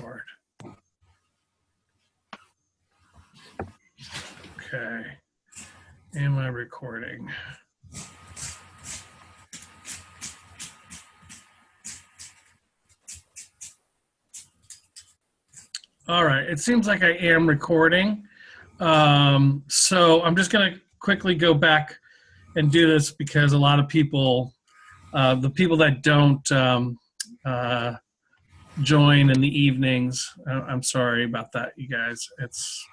record. Okay. Am I recording? All right. It seems like I am recording. So I'm just going to quickly go back and do this because a lot of people, the people that don't join in the evenings, I'm sorry about that, you guys. It's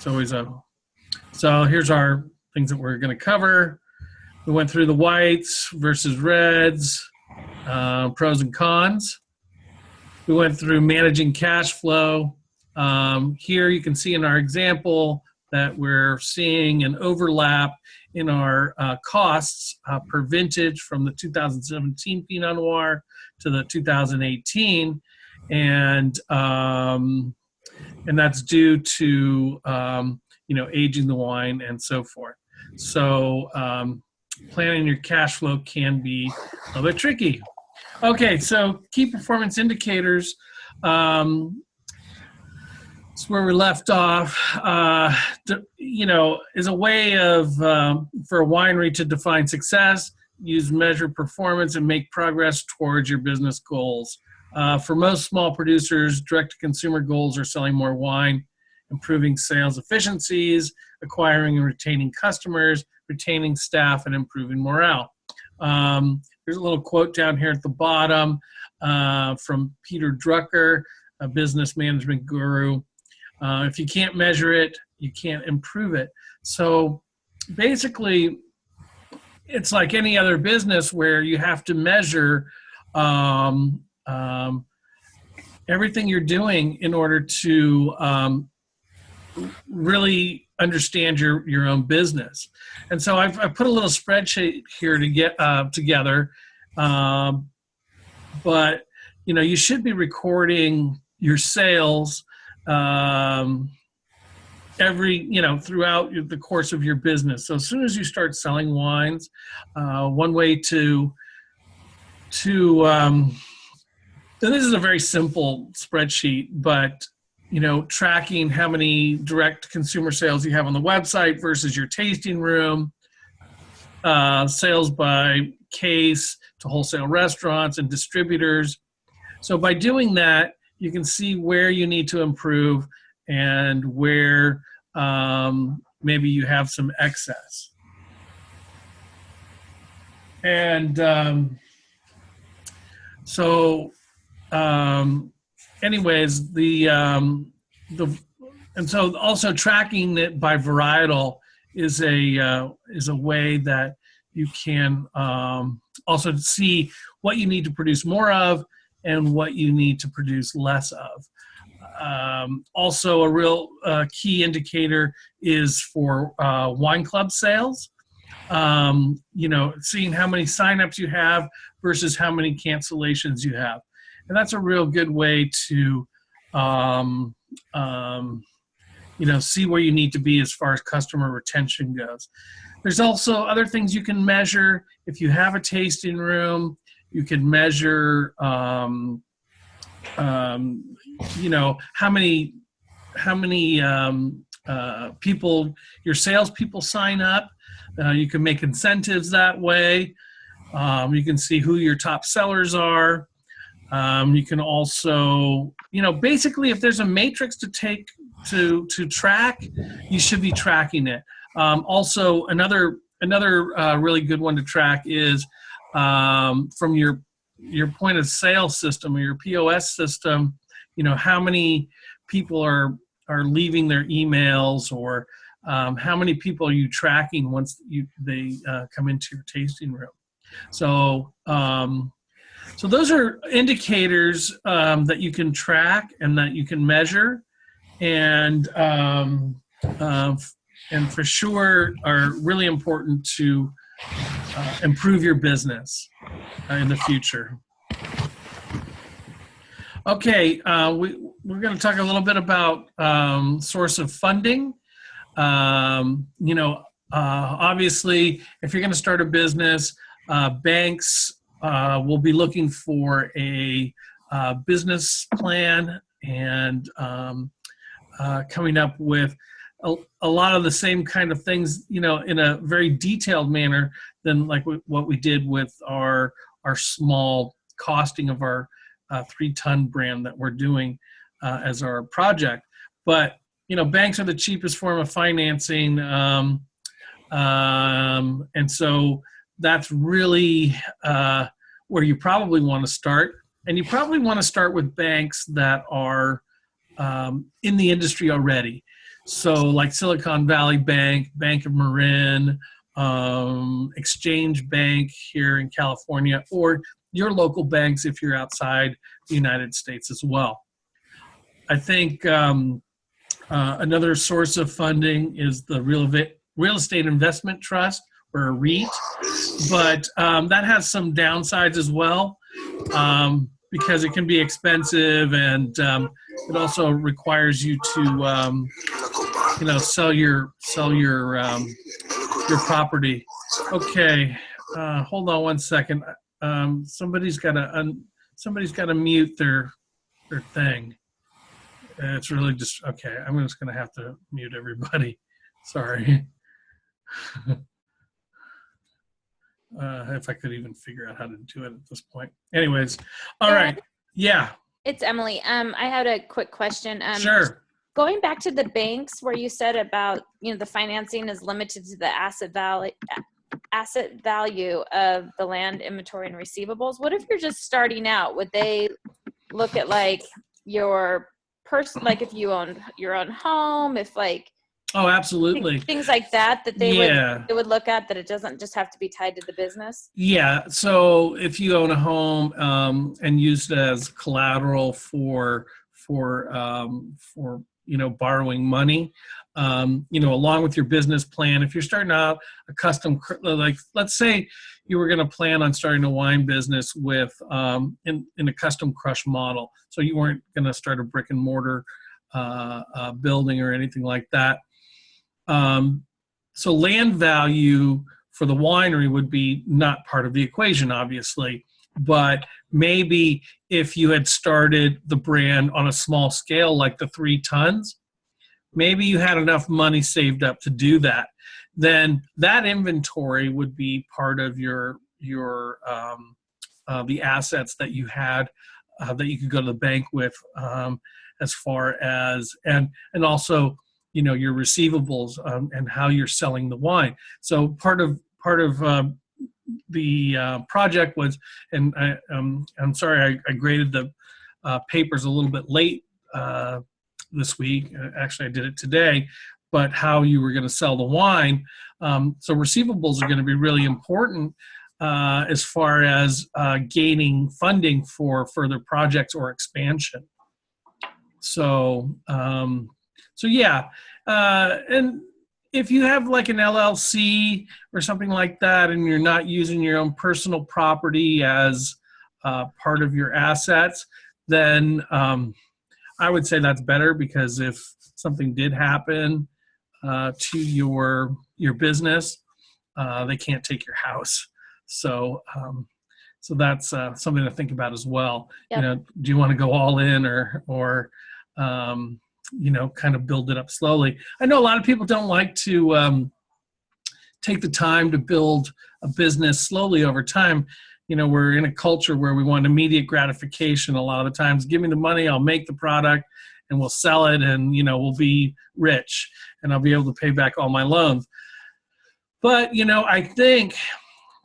always a... So here's our things that we're going to cover. We went through the whites versus reds, pros and cons. We went through managing cash flow. Here you can see in our example that we're seeing an overlap in our costs per vintage from the 2017 Pinot Noir to the 2018, and that's due to aging the wine and so forth. So planning your cash flow can be a little bit tricky. Okay, so key performance indicators. It's where we left off. Is a way of for a winery to define success, use measured performance, and make progress towards your business goals. For most small producers, direct-to-consumer goals are selling more wine, improving sales efficiencies, acquiring and retaining customers, retaining staff, and improving morale. There's a little quote down here at the bottom from Peter Drucker, a business management guru. If you can't measure it, you can't improve it. So basically, it's like any other business where you have to measure everything you're doing in order to really understand your own business. And so I've put a little spreadsheet here to get together, but you should be recording your sales throughout the course of your business. So as soon as you start selling wines, one way to and this is a very simple spreadsheet, but tracking how many direct consumer sales you have on the website versus your tasting room, sales by case to wholesale restaurants and distributors. So by doing that, you can see where you need to improve and where maybe you have some excess. And anyways, and so also tracking it by varietal is a way that you can also see what you need to produce more of and what you need to produce less of. Also, a real key indicator is for wine club sales. Seeing how many signups you have versus how many cancellations you have. And that's a real good way to, see where you need to be as far as customer retention goes. There's also other things you can measure. If you have a tasting room, you can measure, how many people, your salespeople sign up. You can make incentives that way. You can see who your top sellers are. You can also, basically if there's a matrix to track, you should be tracking it. Also, another really good one to track is from your point of sale system or your POS system, how many people are leaving their emails, or how many people are you tracking once they come into your tasting room. So so those are indicators that you can track and that you can measure, and for sure are really important to improve your business in the future. Okay, we're going to talk a little bit about source of funding. Obviously, if you're going to start a business, banks will be looking for a business plan and coming up with a lot of the same kind of things, in a very detailed manner than like what we did with our small costing of our 3-ton brand that we're doing as our project. But banks are the cheapest form of financing, and so that's really where you probably want to start. And you probably want to start with banks that are in the industry already. So like Silicon Valley Bank, Bank of Marin, Exchange Bank here in California, or your local banks if you're outside the United States as well. I think another source of funding is the Real Estate Investment Trust, or a REIT, but that has some downsides as well, because it can be expensive, and it also requires you to sell your property. Okay, hold on one second. Somebody's got to mute their thing. It's really just okay. I'm just going to have to mute everybody. Sorry. If I could even figure out how to do it at this point. Anyways, all right. Yeah. It's Emily. I had a quick question. Sure. Going back to the banks where you said about, the financing is limited to the asset value of the land, inventory, and receivables. What if you're just starting out? Would they look at like your person, like if you own your own home, if like, oh, absolutely. Things like that they would look at, that it doesn't just have to be tied to the business? Yeah. So if you own a home and use it as collateral for borrowing money, along with your business plan, if you're starting out a custom, like let's say you were going to plan on starting a wine business with in a custom crush model. So you weren't going to start a brick and mortar building or anything like that. So land value for the winery would be not part of the equation, obviously, but maybe if you had started the brand on a small scale, like the 3 tons, maybe you had enough money saved up to do that. Then that inventory would be part of your the assets that you had that you could go to the bank with, as far as and also your receivables and how you're selling the wine. So part of the project was, and I'm sorry I graded the papers a little bit late this week. Actually, I did it today, but how you were going to sell the wine. So receivables are going to be really important as far as gaining funding for further projects or expansion. So yeah, and if you have like an LLC or something like that, and you're not using your own personal property as part of your assets, then I would say that's better, because if something did happen to your business, they can't take your house. So so that's something to think about as well. Yep. Do you want to go all in or kind of build it up slowly? I know a lot of people don't like to take the time to build a business slowly over time. We're in a culture where we want immediate gratification a lot of the times. Give me the money, I'll make the product, and we'll sell it, and we'll be rich, and I'll be able to pay back all my loans. But I think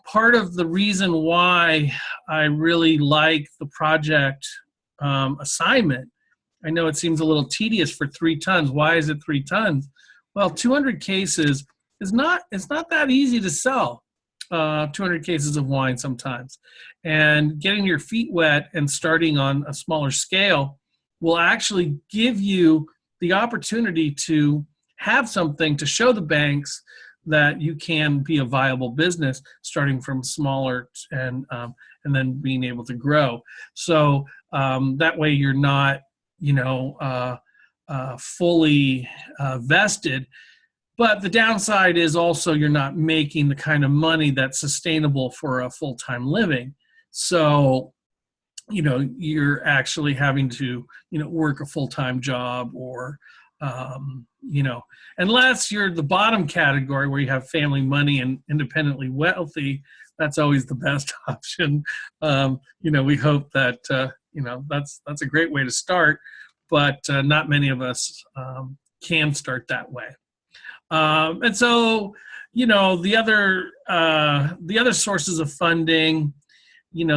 part of the reason why I really like the project assignment, I know it seems a little tedious for 3 tons. Why is it 3 tons? Well, 200 cases it's not that easy to sell. 200 cases of wine sometimes. And getting your feet wet and starting on a smaller scale will actually give you the opportunity to have something to show the banks that you can be a viable business, starting from smaller and then being able to grow. So that way you're not fully vested. But the downside is also you're not making the kind of money that's sustainable for a full-time living. So you're actually having to, work a full-time job, or, unless you're the bottom category where you have family money and independently wealthy, that's always the best option. We hope that, that's a great way to start, but not many of us can start that way. And so, the other sources of funding, you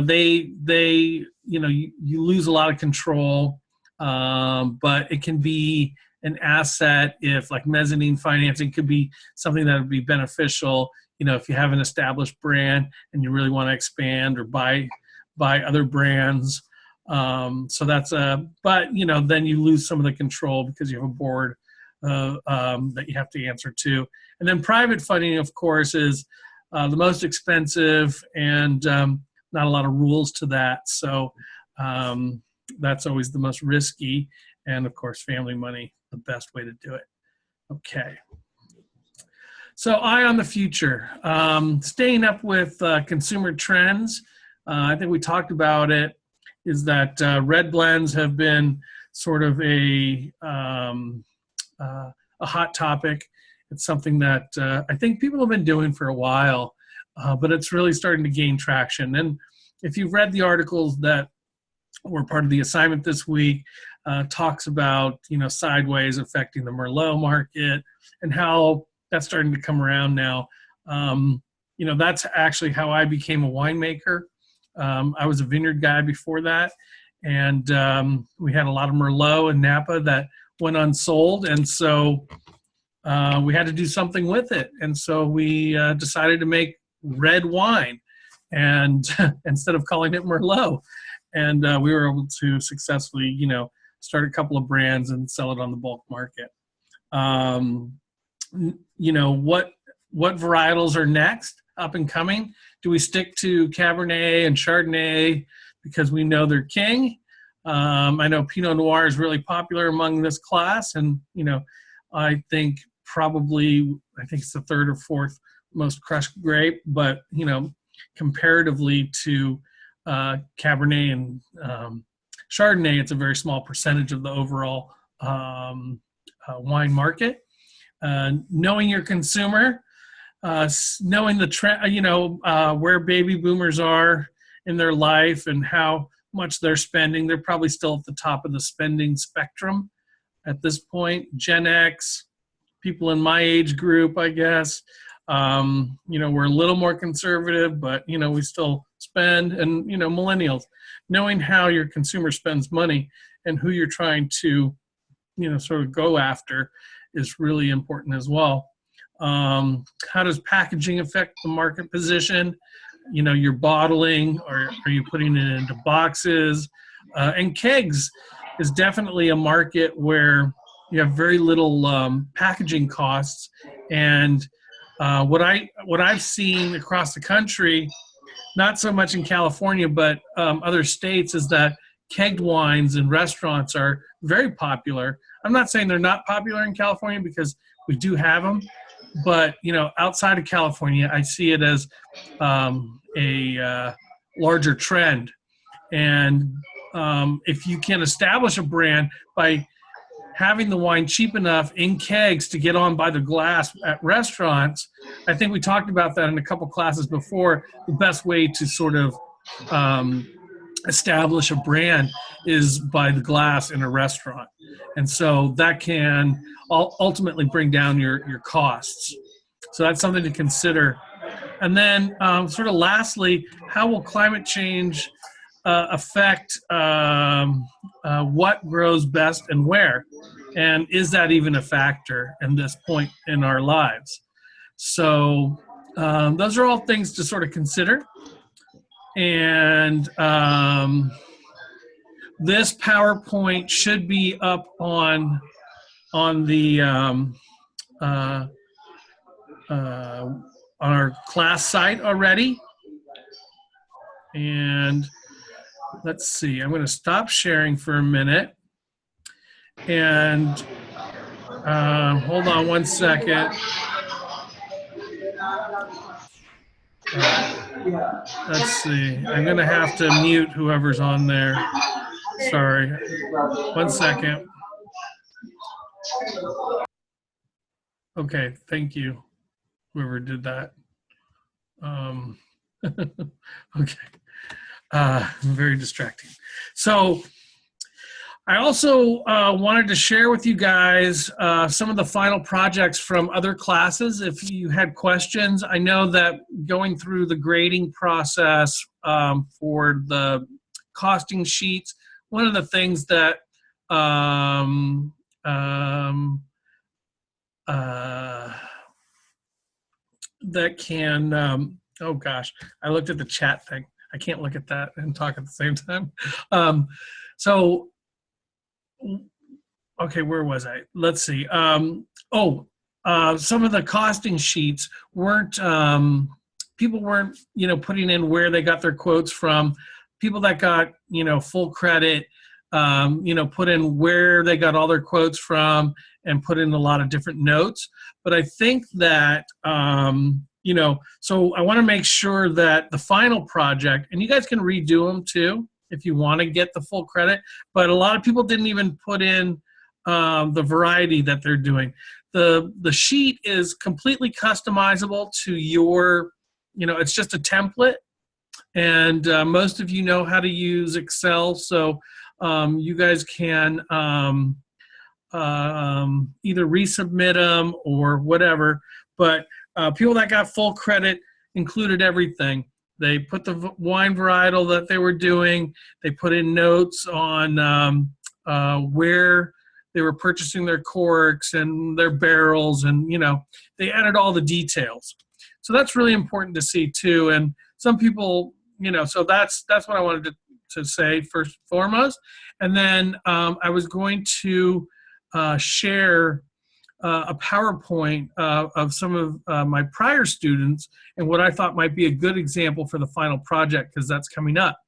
lose a lot of control, but it can be an asset if, like, mezzanine financing could be something that would be beneficial, if you have an established brand and you really want to expand or buy other brands. So that's but then you lose some of the control because you have a board that you have to answer to. And then private funding, of course, is the most expensive, and not a lot of rules to that. So that's always the most risky. And of course, family money, the best way to do it. Okay. So eye on the future, staying up with consumer trends. I think we talked about it, is that red blends have been sort of a hot topic. It's something that I think people have been doing for a while, but it's really starting to gain traction. And if you've read the articles that were part of the assignment this week, talks about, sideways affecting the Merlot market and how that's starting to come around now. That's actually how I became a winemaker. I was a vineyard guy before that, and we had a lot of Merlot and Napa that went unsold, and so we had to do something with it. And so we decided to make red wine, and instead of calling it Merlot, and we were able to successfully, start a couple of brands and sell it on the bulk market. What varietals are next, up and coming? Do we stick to Cabernet and Chardonnay because we know they're king? I know Pinot Noir is really popular among this class, and I think it's the third or fourth most crushed grape, but comparatively to Cabernet and Chardonnay, it's a very small percentage of the overall wine market. Knowing your consumer, knowing the trend, where baby boomers are in their life and how much they're spending. They're probably still at the top of the spending spectrum at this point. Gen X, people in my age group, I guess, we're a little more conservative, but we still spend. And millennials, knowing how your consumer spends money and who you're trying to sort of go after is really important as well. How does packaging affect the market position? You're bottling, or are you putting it into boxes? And kegs is definitely a market where you have very little packaging costs. And what I've seen across the country, not so much in California, but other states, is that kegged wines in restaurants are very popular. I'm not saying they're not popular in California, because we do have them, but outside of California, I see it as a larger trend. And if you can establish a brand by having the wine cheap enough in kegs to get on by the glass at restaurants, I think we talked about that in a couple classes before. The best way to sort of establish a brand is by the glass in a restaurant. And so that can ultimately bring down your costs. So that's something to consider. And then sort of lastly, how will climate change affect what grows best and where? And is that even a factor in this point in our lives? So those are all things to sort of consider. And this PowerPoint should be up on the on our class site already. And let's see, I'm going to stop sharing for a minute. And hold on one second. All right. Let's see. I'm going to have to mute whoever's on there. Sorry. 1 second. Okay. Thank you, whoever did that. Okay. Very distracting. So I also wanted to share with you guys some of the final projects from other classes. If you had questions, I know that going through the grading process for the costing sheets, one of the things that that can, oh gosh, I looked at the chat thing. I can't look at that and talk at the same time. So, okay, where was I? Let's see. Some of the costing sheets weren't, people weren't, putting in where they got their quotes from. People that got, full credit, put in where they got all their quotes from and put in a lot of different notes. But I think that, so I want to make sure that the final project, and you guys can redo them too if you want to get the full credit, but a lot of people didn't even put in the variety that they're doing. The sheet is completely customizable to your, it's just a template. And most of you know how to use Excel, so you guys can either resubmit them or whatever. But people that got full credit included everything. They put the wine varietal that they were doing. They put in notes on where they were purchasing their corks and their barrels, and they added all the details. So that's really important to see too. And some people, so that's what I wanted to say first and foremost. And then I was going to share a PowerPoint of some of my prior students and what I thought might be a good example for the final project, because that's coming up.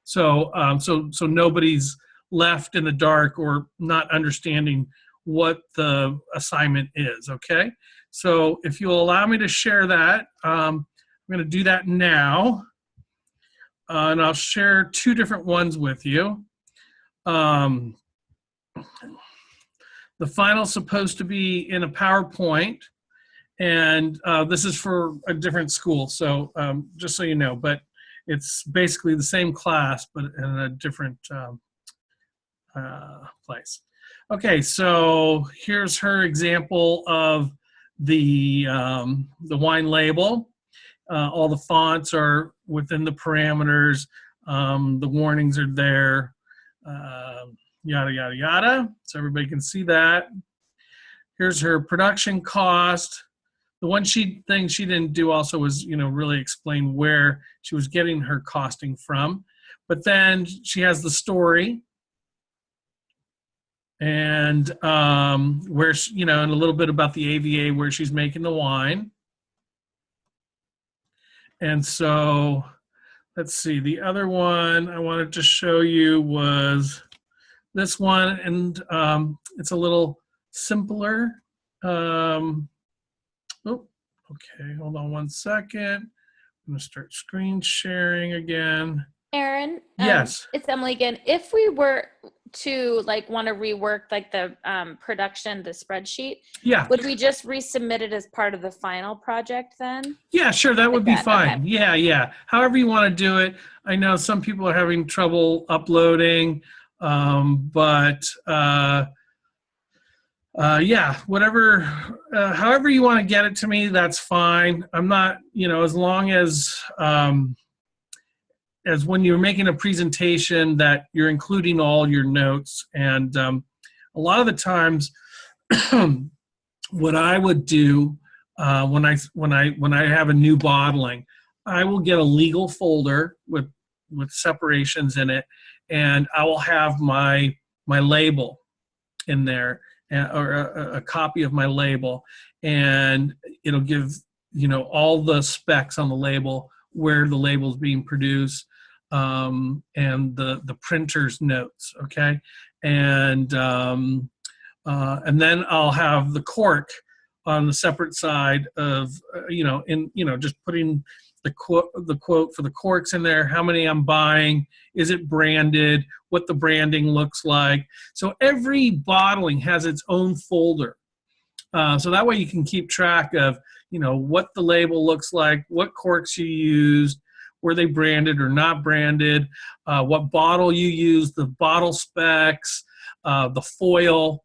So, so nobody's left in the dark or not understanding what the assignment is. Okay. So if you'll allow me to share that, I'm going to do that now. And I'll share 2 different ones with you. The final's supposed to be in a PowerPoint, and this is for a different school, so just so you know, but it's basically the same class, but in a different place. Okay, so here's her example of the wine label. All the fonts are within the parameters. The warnings are there. Yada, yada, yada. So everybody can see that. Here's her production cost. The one thing she didn't do also was, really explain where she was getting her costing from. But then she has the story. And where, and a little bit about the AVA, where she's making the wine. And so, let's see, the other one I wanted to show you was this one, and it's a little simpler. Oh, okay, hold on 1 second. I'm gonna start screen sharing again. Aaron, yes, it's Emily again. If we were to want to rework the production, the spreadsheet, yeah, would we just resubmit it as part of the final project then? Yeah, sure, that would be fine. Okay. Yeah. However you want to do it. I know some people are having trouble uploading, but yeah, whatever, however you want to get it to me, that's fine. I'm not, as long as when you're making a presentation that you're including all your notes. And a lot of the times, what I would do when I have a new bottling, I will get a legal folder with separations in it, and I will have my label in there, or a copy of my label, and it'll give all the specs on the label, where the label is being produced, and the printer's notes. Okay, and then I'll have the cork on the separate side of just putting the quote for the corks in there, how many I'm buying, is it branded, what the branding looks like. So every bottling has its own folder. So that way you can keep track of, what the label looks like, what corks you used, were they branded or not branded, what bottle you used, the bottle specs, the foil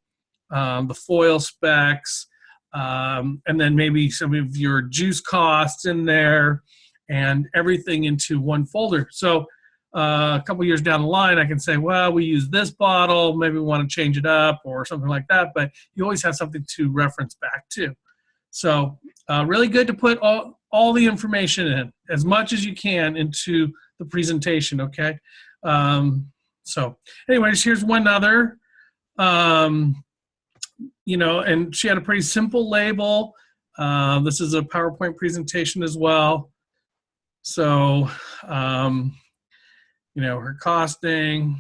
specs, and then maybe some of your juice costs in there, and everything into one folder. So a couple years down the line, I can say, well, we use this bottle, maybe we want to change it up or something like that, but you always have something to reference back to. So really good to put all the information in, as much as you can, into the presentation, okay? So anyways, here's one other, and she had a pretty simple label. This is a PowerPoint presentation as well. So, her costing,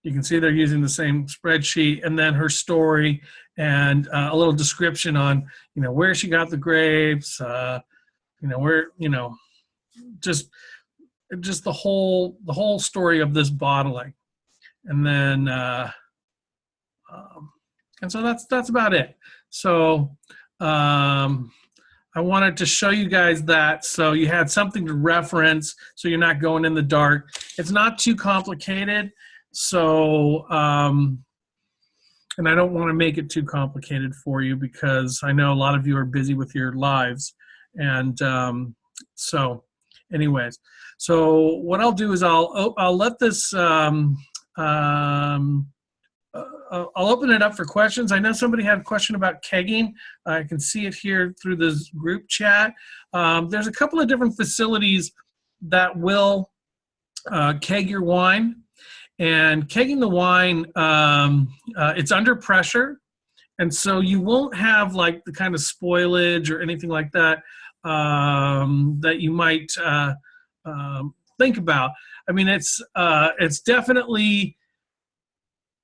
you can see they're using the same spreadsheet, and then her story and a little description on, where she got the grapes, where, just the whole story of this bottling. And then, and so that's about it. So I wanted to show you guys that so you had something to reference, so you're not going in the dark. It's not too complicated. So, and I don't want to make it too complicated for you, because I know a lot of you are busy with your lives. And so anyways, so what I'll do is I'll let this, I'll open it up for questions. I know somebody had a question about kegging. I can see it here through this group chat. There's a couple of different facilities that will keg your wine. And kegging the wine, it's under pressure. And so you won't have like the kind of spoilage or anything like that that you might think about. I mean, it's definitely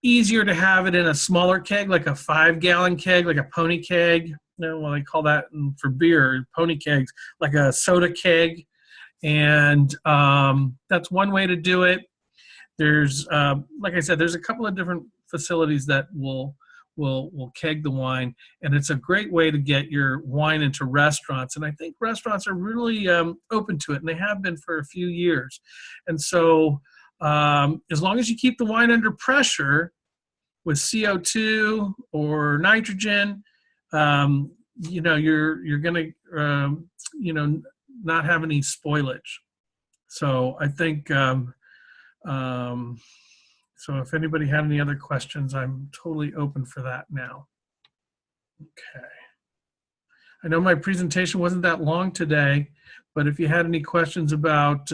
easier to have it in a smaller keg, like a 5-gallon keg, like a pony keg. Well, they call that for beer, pony kegs, like a soda keg. And that's one way to do it. There's, like I said, there's a couple of different facilities that will keg the wine, and it's a great way to get your wine into restaurants. And I think restaurants are really open to it, and they have been for a few years. And so as long as you keep the wine under pressure with CO2 or nitrogen, you're going to, not have any spoilage. So I think, so if anybody had any other questions, I'm totally open for that now. Okay. I know my presentation wasn't that long today, but if you had any questions about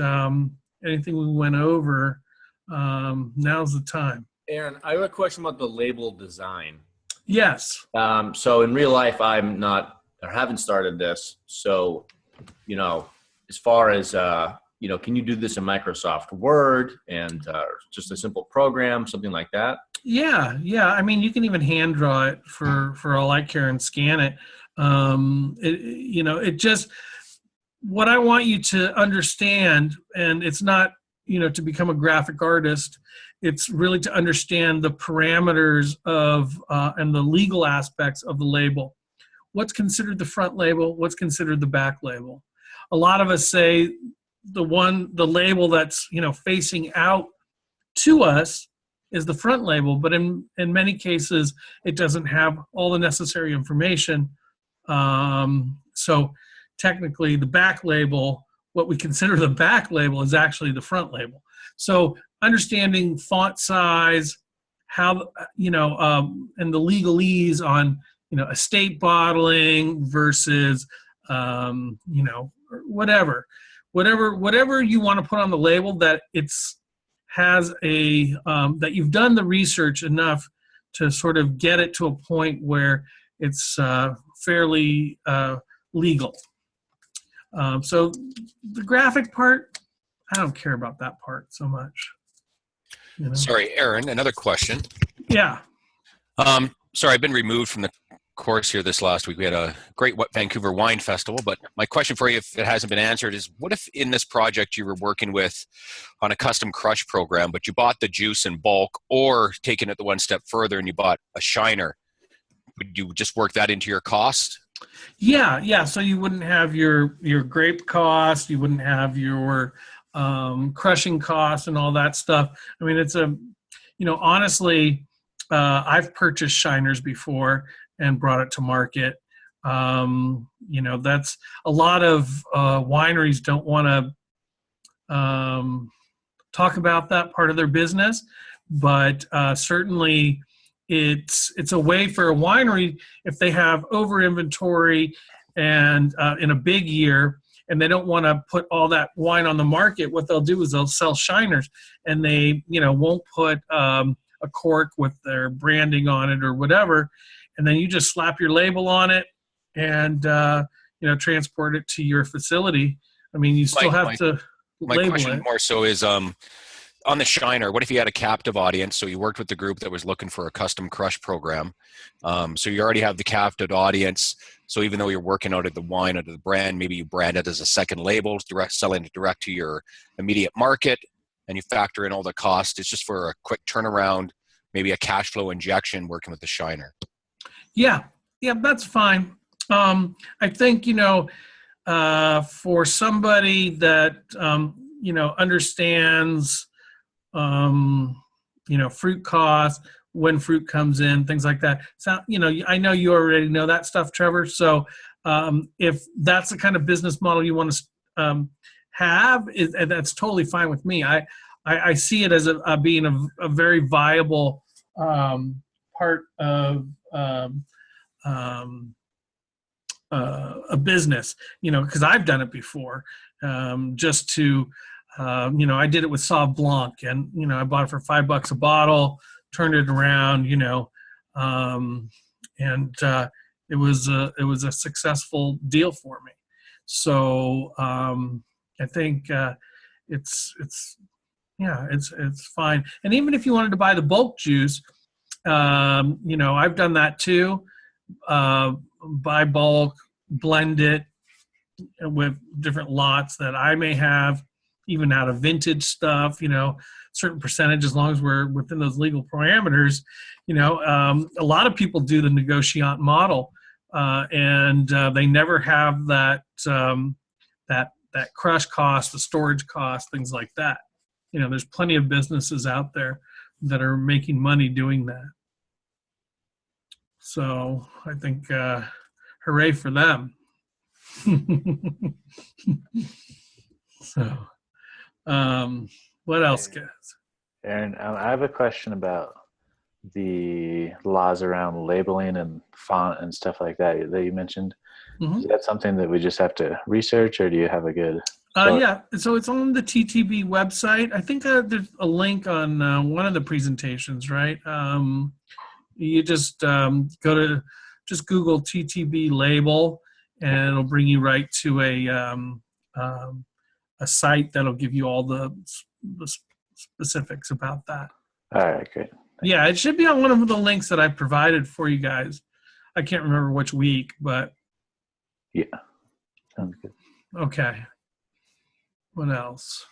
anything we went over, now's the time. Aaron, I have a question about the label design. Yes. So in real life, haven't started this. So, as far as, can you do this in Microsoft Word and just a simple program, something like that? Yeah. I mean, you can even hand draw it for all I care and scan it. It just, what I want you to understand, and it's not, to become a graphic artist, it's really to understand the parameters of and the legal aspects of the label. What's considered the front label? What's considered the back label? A lot of us say the label that's facing out to us is the front label, but in many cases it doesn't have all the necessary information. So technically the back label, what we consider the back label, is actually the front label. So understanding font size, how and the legalese on estate bottling versus whatever you want to put on the label, that has a that you've done the research enough to sort of get it to a point where it's fairly legal. So the graphic part, I don't care about that part so much. Sorry, Aaron, another question. Yeah. Sorry, I've been removed from the course here this last week. We had a great Vancouver Wine Festival, but my question for you, if it hasn't been answered, is what if in this project you were working with on a custom crush program, but you bought the juice in bulk, or taking it the one step further and you bought a shiner? Would you just work that into your cost? Yeah. So you wouldn't have your grape cost, you wouldn't have your crushing costs and all that stuff. I mean, it's honestly, I've purchased shiners before and brought it to market. That's a lot of wineries don't want to talk about that part of their business, but certainly it's a way for a winery, if they have over inventory and in a big year and they don't want to put all that wine on the market, what they'll do is they'll sell shiners, and they won't put a cork with their branding on it or whatever, and then you just slap your label on it and transport it to your facility. I mean, you still have to my label question it. more so is on the shiner, what if you had a captive audience? So you worked with the group that was looking for a custom crush program. So you already have the captive audience. So even though you're working out of the wine, out of the brand, maybe you brand it as a second label, selling it direct to your immediate market, and you factor in all the costs. It's just for a quick turnaround, maybe a cash flow injection working with the shiner. Yeah, that's fine. I think, for somebody that, understands, fruit costs, when fruit comes in, things like that. So, I know you already know that stuff, Trevor. So if that's the kind of business model you want to have, that's totally fine with me. I see it as being a very viable part of a business, because I've done it before. Just to, I did it with Sauv Blanc, and I bought it for $5 a bottle, turned it around, and it was a successful deal for me. So I think it's fine. And even if you wanted to buy the bulk juice, I've done that too. Buy bulk, blend it with different lots that I may have, even out of vintage stuff, certain percentage, as long as we're within those legal parameters. A lot of people do the negotiant model, and they never have that crush cost, the storage cost, things like that. There's plenty of businesses out there that are making money doing that. So I think hooray for them. So what else, guys? Aaron, I have a question about the laws around labeling and font and stuff like that you mentioned. Mm-hmm. Is that something that we just have to research, or do you have a good yeah, so it's on the TTB website. I think there's a link on one of the presentations, right? You just Google TTB label, and it'll bring you right to a site that'll give you all the specifics about that. All right, great. Yeah, it should be on one of the links that I provided for you guys. I can't remember which week, but yeah, sounds good. Okay. What else?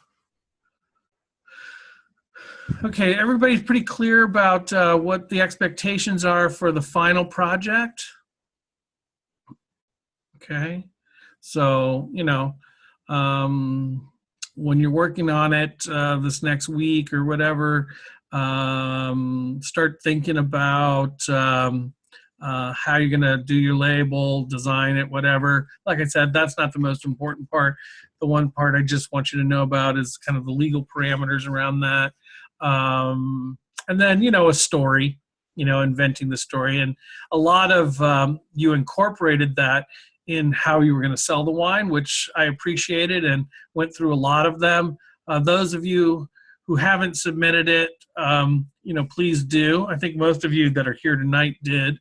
Okay, everybody's pretty clear about what the expectations are for the final project. Okay, so when you're working on it this next week or whatever, start thinking about how you're going to do your label, design it, whatever. Like I said, that's not the most important part. The one part I just want you to know about is kind of the legal parameters around that. And then, a story, inventing the story. And a lot of you incorporated that in how you were going to sell the wine, which I appreciated and went through a lot of them. Those of you who haven't submitted it, please do. I think most of you that are here tonight did,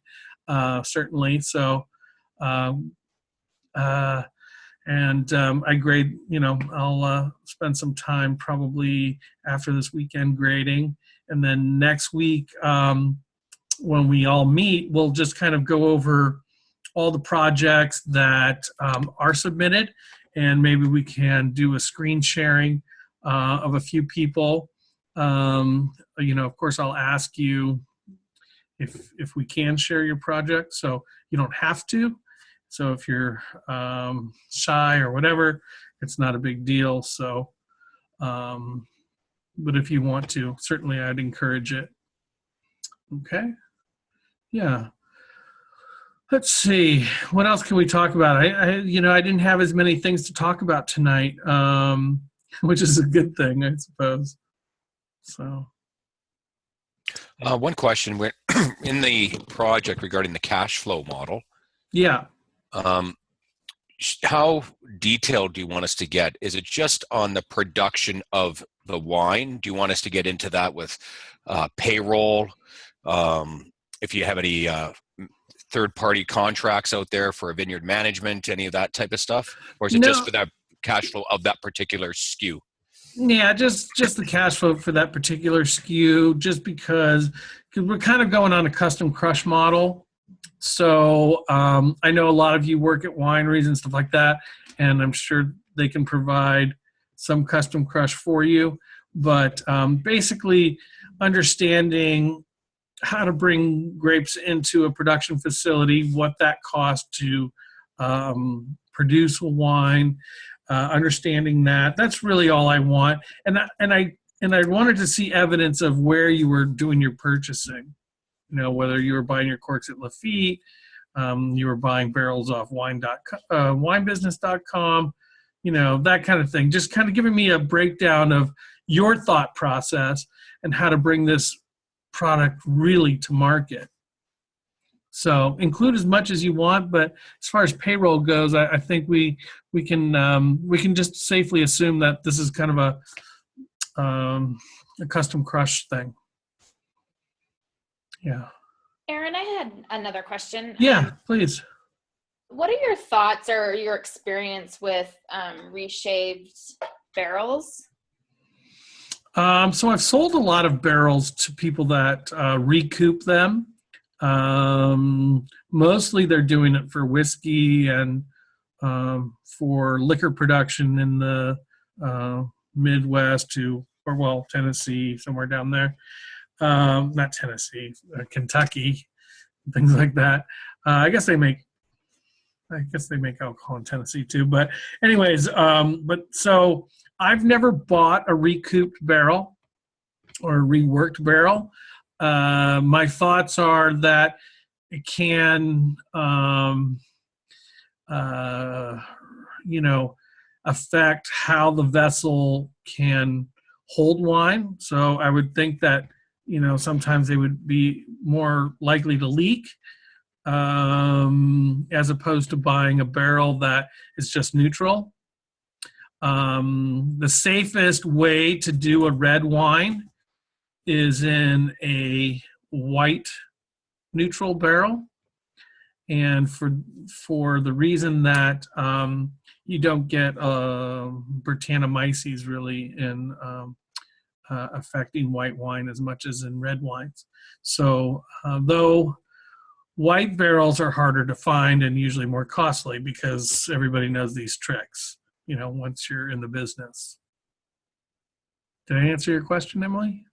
certainly. So, I grade, I'll spend some time probably after this weekend grading. And then next week, when we all meet, we'll just kind of go over all the projects that are submitted, and maybe we can do a screen sharing of a few people. Of course, I'll ask you if we can share your project, so you don't have to. So if you're shy or whatever, it's not a big deal. So, but if you want to, certainly I'd encourage it. Okay. Yeah. Let's see. What else can we talk about? I didn't have as many things to talk about tonight, which is a good thing, I suppose. So. One question: in the project regarding the cash flow model, Yeah. How detailed do you want us to get? Is it just on the production of the wine? Do you want us to get into that with payroll? If you have any third-party contracts out there for vineyard management, any of that type of stuff? Or is it just for that cash flow of that particular SKU? Yeah, just the cash flow for that particular SKU, just because we're kind of going on a custom crush model. So I know a lot of you work at wineries and stuff like that, and I'm sure they can provide some custom crush for you. But basically understanding how to bring grapes into a production facility, what that costs to produce a wine, understanding that's really all I want. And I wanted to see evidence of where you were doing your purchasing. Whether you were buying your corks at Lafitte, you were buying barrels off winebusiness.com, that kind of thing. Just kind of giving me a breakdown of your thought process and how to bring this product really to market. So include as much as you want, but as far as payroll goes, I think we can just safely assume that this is kind of a custom crush thing. Yeah. Aaron, I had another question. Yeah, please. What are your thoughts or your experience with reshaped barrels? So I've sold a lot of barrels to people that recoup them. Mostly they're doing it for whiskey and for liquor production in the Midwest Tennessee, somewhere down there. Not Tennessee, Kentucky, things like that. I guess they make alcohol in Tennessee too. But anyways, so I've never bought a recouped barrel or a reworked barrel. My thoughts are that it can, affect how the vessel can hold wine. So I would think that sometimes they would be more likely to leak as opposed to buying a barrel that is just neutral. The safest way to do a red wine is in a white neutral barrel. And for the reason that you don't get Brettanomyces really in affecting white wine as much as in red wines. So though white barrels are harder to find and usually more costly because everybody knows these tricks, once you're in the business. Did I answer your question, Emily?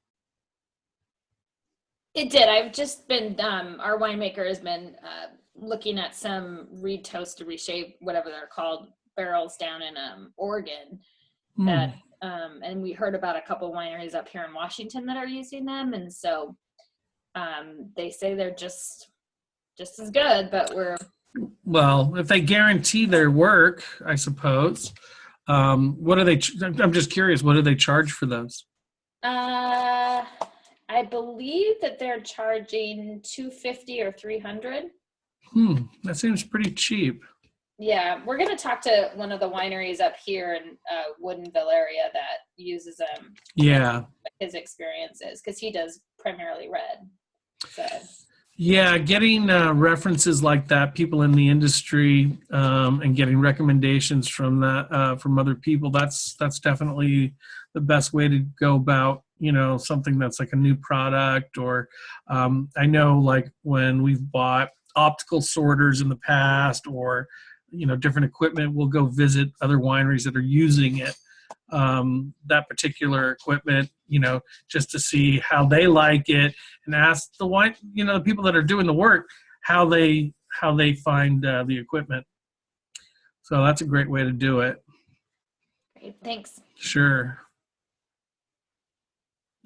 It did. I've just been, our winemaker has been looking at some retoast to reshape, whatever they're called, barrels down in Oregon that and we heard about a couple wineries up here in Washington that are using them, and so they say they're just as good, but well, if they guarantee their work, I suppose. What are they? I'm just curious. What do they charge for those? I believe that they're charging $250 or $300. That seems pretty cheap. Yeah, we're going to talk to one of the wineries up here in Woodinville area that uses them. Yeah. His experiences, because he does primarily red. So. Yeah, getting references like that, people in the industry, and getting recommendations from that from other people. That's definitely the best way to go about you know, something that's like a new product, or I know like when we've bought optical sorters in the past, or, you know, different equipment, we'll go visit other wineries that are using it, that particular equipment, you know, just to see how they like it, and ask the wine, you know, the people that are doing the work, how they find the equipment. So that's a great way to do it. Great, thanks. Sure.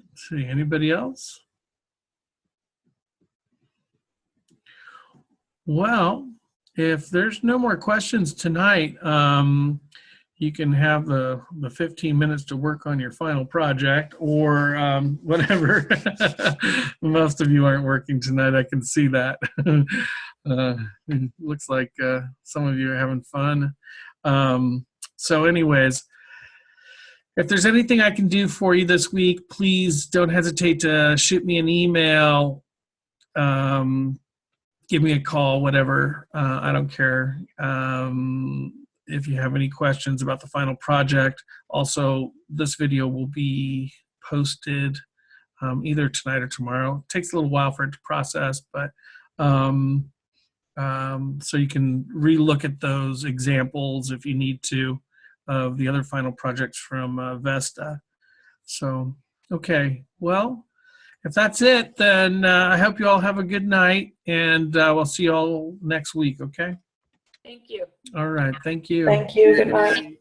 Let's see, anybody else? Well, if there's no more questions tonight, you can have the 15 minutes to work on your final project, or whatever. Most of you aren't working tonight. I can see that. It looks like some of you are having fun. So anyways, if there's anything I can do for you this week, please don't hesitate to shoot me an email, give me a call, whatever. I don't care. If you have any questions about the final project, also this video will be posted either tonight or tomorrow. It takes a little while for it to process, but so you can re-look at those examples if you need to, of the other final projects from Vesta. So, okay, well, if that's it, then I hope you all have a good night, and we'll see you all next week, okay? Thank you. All right, thank you. Thank you. Good night.